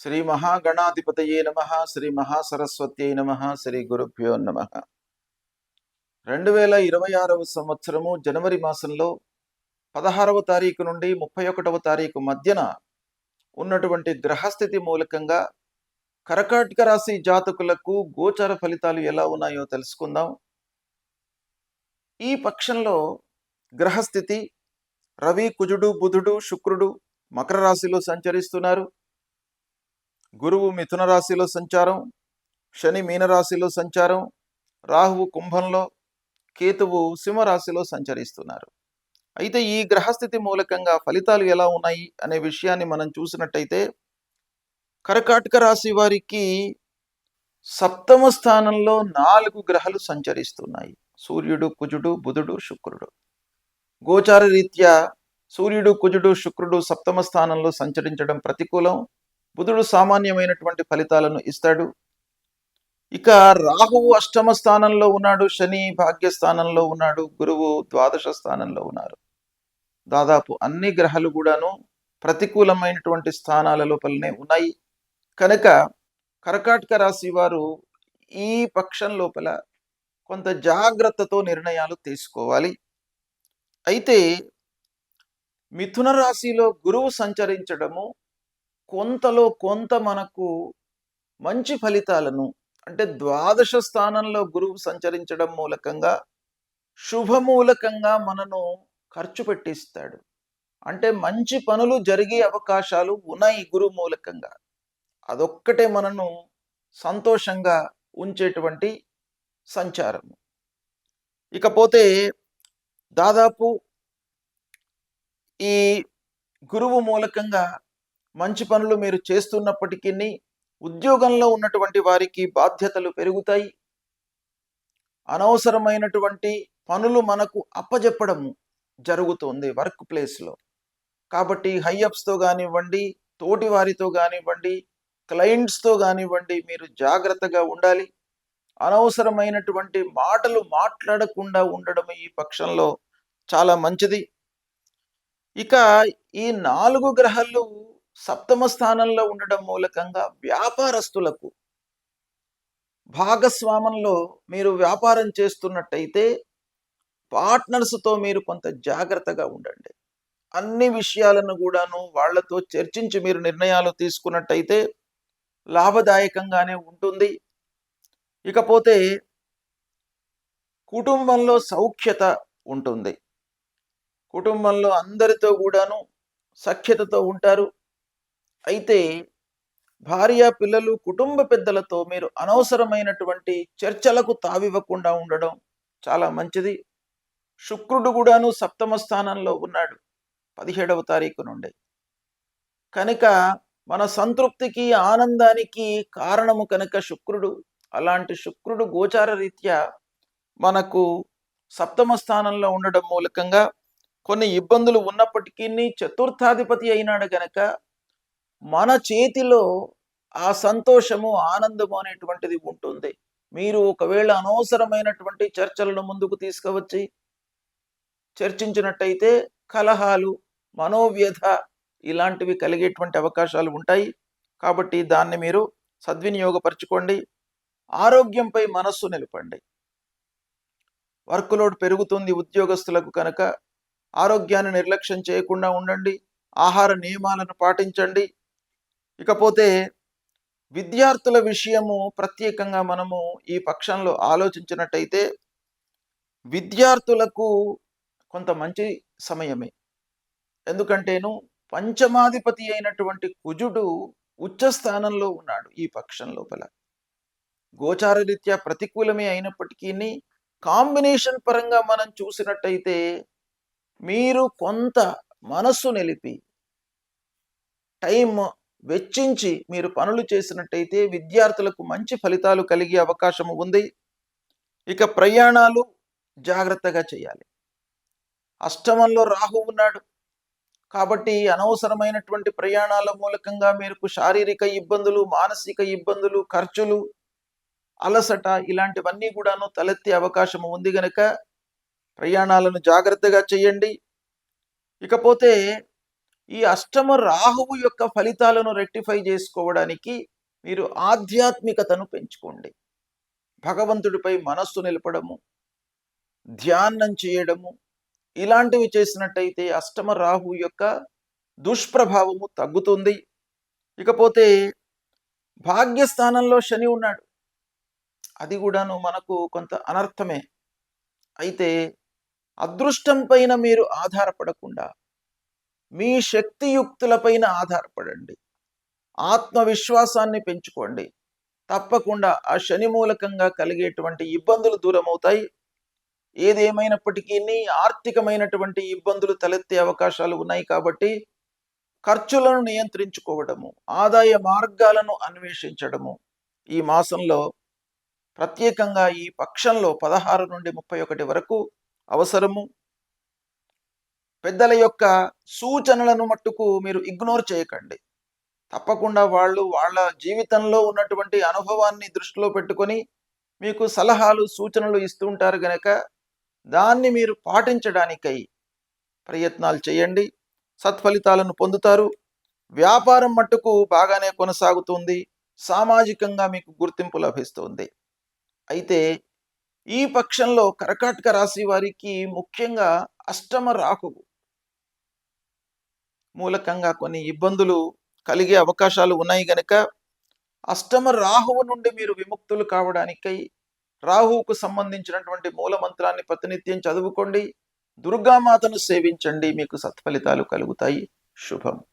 శ్రీ మహాగణాధిపతయే నమ. శ్రీ మహాసరస్వత్యై నమ. శ్రీ గురుభ్యో నమ. 2026వ సంవత్సరము జనవరి మాసంలో 16వ తారీఖు నుండి 31వ తారీఖు మధ్యన ఉన్నటువంటి గ్రహస్థితి మూలకంగా కర్కాటక రాశి జాతకులకు గోచర ఫలితాలు ఎలా ఉన్నాయో తెలుసుకుందాం. ఈ పక్షంలో గ్రహస్థితి రవి, కుజుడు, బుధుడు, శుక్రుడు మకర రాశిలో సంచరిస్తున్నారు. గురువు మిథున రాశిలో సంచారం, శని మీనరాశిలో సంచారం, రాహువు కుంభంలో, కేతువు సింహరాశిలో సంచరిస్తున్నారు. అయితే ఈ గ్రహస్థితి మూలకంగా ఫలితాలు ఎలా ఉన్నాయి అనే విషయాన్ని మనం చూసినట్టయితే కర్కాటక రాశి వారికి సప్తమ స్థానంలో 4 గ్రహాలు సంచరిస్తున్నాయి. సూర్యుడు, కుజుడు, బుధుడు, శుక్రుడు. గోచార రీత్యా సూర్యుడు, కుజుడు, శుక్రుడు సప్తమ స్థానంలో సంచరించడం ప్రతికూలం. బుధుడు సామాన్యమైనటువంటి ఫలితాలను ఇస్తాడు. ఇక రాహువు అష్టమ స్థానంలో ఉన్నాడు, శని భాగ్యస్థానంలో ఉన్నాడు, గురువు ద్వాదశ స్థానంలో ఉన్నారు. దాదాపు అన్ని గ్రహాలు కూడాను ప్రతికూలమైనటువంటి స్థానాల లోపలనే ఉన్నాయి. కనుక కర్కాటక రాశి వారు ఈ పక్షం లోపల కొంత జాగ్రత్తతో నిర్ణయాలు తీసుకోవాలి. అయితే మిథున రాశిలో గురువు సంచరించడము కొంతలో కొంత మనకు మంచి ఫలితాలను, అంటే ద్వాదశ స్థానంలో గురువు సంచరించడం మూలకంగా శుభమూలకంగా మనను ఖర్చు పెట్టిస్తాడు. అంటే మంచి పనులు జరిగే అవకాశాలు ఉన్నాయి గురువు మూలకంగా. అదొక్కటే మనను సంతోషంగా ఉంచేటువంటి సంచారము. ఇకపోతే దాదాపు ఈ గురువు మూలకంగా మంచి పనులు మీరు చేస్తున్నప్పటికీ ఉద్యోగంలో ఉన్నటువంటి వారికి బాధ్యతలు పెరుగుతాయి. అనవసరమైనటువంటి పనులు మనకు అప్పజెప్పడము జరుగుతుంది వర్క్ ప్లేస్లో. కాబట్టి హైఅప్స్తో కానివ్వండి, తోటి వారితో కానివ్వండి, క్లయింట్స్తో కానివ్వండి, మీరు జాగ్రత్తగా ఉండాలి. అనవసరమైనటువంటి మాటలు మాట్లాడకుండా ఉండడం ఈ పక్షంలో చాలా మంచిది. ఇక ఈ 4 గ్రహాలు సప్తమ స్థానంలో ఉండడం మూలకంగా వ్యాపారస్తులకు, భాగస్వామంలో మీరు వ్యాపారం చేస్తున్నట్టయితే పార్ట్నర్స్తో మీరు కొంత జాగ్రత్తగా ఉండండి. అన్ని విషయాలను కూడాను వాళ్లతో చర్చించి మీరు నిర్ణయాలు తీసుకున్నట్టయితే లాభదాయకంగానే ఉంటుంది. ఇకపోతే కుటుంబంలో సౌఖ్యత ఉంటుంది. కుటుంబంలో అందరితో కూడాను సఖ్యతతో ఉంటారు. అయితే భార్య, పిల్లలు, కుటుంబ పెద్దలతో మీరు అనవసరమైనటువంటి చర్చలకు తావివ్వకుండా ఉండడం చాలా మంచిది. శుక్రుడు కూడాను సప్తమ స్థానంలో ఉన్నాడు 17వ తారీఖు నుండి. కనుక మన సంతృప్తికి, ఆనందానికి కారణము కనుక శుక్రుడు. అలాంటి శుక్రుడు గోచార రీత్యా మనకు సప్తమ స్థానంలో ఉండడం మూలకంగా కొన్ని ఇబ్బందులు ఉన్నప్పటికీ చతుర్థాధిపతి అయినాడు గనక మన చేతిలో ఆ సంతోషము, ఆనందము అనేటువంటిది ఉంటుంది. మీరు ఒకవేళ అనవసరమైనటువంటి చర్చలను ముందుకు తీసుకువచ్చి చర్చించినట్టయితే కలహాలు, మనోవ్యధ ఇలాంటివి కలిగేటువంటి అవకాశాలు ఉంటాయి. కాబట్టి దాన్ని మీరు సద్వినియోగపరచుకోండి. ఆరోగ్యంపై మనస్సు నిలపండి. వర్క్ లోడ్ పెరుగుతుంది ఉద్యోగస్తులకు కనుక ఆరోగ్యాన్ని నిర్లక్ష్యం చేయకుండా ఉండండి. ఆహార నియమాలను పాటించండి. ఇకపోతే విద్యార్థుల విషయము ప్రత్యేకంగా మనము ఈ పక్షంలో ఆలోచించినట్టయితే విద్యార్థులకు కొంత మంచి సమయమే. ఎందుకంటేను పంచమాధిపతి అయినటువంటి కుజుడు ఉచ్చ స్థానంలో ఉన్నాడు ఈ పక్షం లోపల. గోచార రీత్యా ప్రతికూలమే అయినప్పటికీ కాంబినేషన్ పరంగా మనం చూసినట్టయితే మీరు కొంత మనస్సు నిలిపి టైం వెచ్చించి మీరు పనులు చేసినట్టయితే విద్యార్థులకు మంచి ఫలితాలు కలిగే అవకాశం ఉంది. ఇక ప్రయాణాలు జాగ్రత్తగా చేయాలి. అష్టమంలో రాహు ఉన్నాడు కాబట్టి అనవసరమైనటువంటి ప్రయాణాల మూలకంగా మీకు శారీరక ఇబ్బందులు, మానసిక ఇబ్బందులు, ఖర్చులు, అలసట ఇలాంటివన్నీ కూడాను తలెత్తే అవకాశం ఉంది గనక ప్రయాణాలను జాగ్రత్తగా చేయండి. ఇకపోతే ఈ అష్టమ రాహువు యొక్క ఫలితాలను రెక్టిఫై చేసుకోవడానికి మీరు ఆధ్యాత్మికతను పెంచుకోండి. భగవంతుడిపై మనస్సు నిలపడము, ధ్యానం చేయడము, ఇలాంటివి చేసినట్టయితే అష్టమ రాహు యొక్క దుష్ప్రభావము తగ్గుతుంది. ఇకపోతే భాగ్యస్థానంలో శని ఉన్నాడు. అది కూడాను మనకు కొంత అనర్థమే. అయితే అదృష్టం పైన మీరు ఆధారపడకుండా మీ శక్తియుక్తులపైన ఆధారపడండి. ఆత్మవిశ్వాసాన్ని పెంచుకోండి. తప్పకుండా ఆ శని మూలకంగా కలిగేటువంటి ఇబ్బందులు దూరమవుతాయి. ఏదేమైనప్పటికీ ఆర్థికమైనటువంటి ఇబ్బందులు తలెత్తే అవకాశాలు ఉన్నాయి కాబట్టి ఖర్చులను నియంత్రించుకోవడము, ఆదాయ మార్గాలను అన్వేషించడము ఈ మాసంలో, ప్రత్యేకంగా ఈ పక్షంలో 16 నుండి 31 వరకు అవసరము. పెద్దల యొక్క సూచనలను మట్టుకు మీరు ఇగ్నోర్ చేయకండి. తప్పకుండా వాళ్ళ జీవితంలో ఉన్నటువంటి అనుభవాన్ని దృష్టిలో పెట్టుకొని మీకు సలహాలు సూచనలు ఇస్తూ ఉంటారు గనక దాన్ని మీరు పాటించడానికై ప్రయత్నాలు చేయండి. సత్ఫలితాలను పొందుతారు. వ్యాపారం మట్టుకు బాగానే కొనసాగుతుంది. సామాజికంగా మీకు గుర్తింపు లభిస్తుంది. అయితే ఈ పక్షంలో కర్కాటక రాశి వారికి ముఖ్యంగా అష్టమ రాహువు మూలకంగా కొన్ని ఇబ్బందులు కలిగే అవకాశాలు ఉన్నాయి గనక అష్టమ రాహువు నుండి మీరు విముక్తులు కావడానికై రాహువుకు సంబంధించినటువంటి మూలమంత్రాన్ని ప్రతినిత్యం చదువుకోండి. దుర్గామాతను సేవించండి. మీకు సత్ఫలితాలు కలుగుతాయి. శుభం.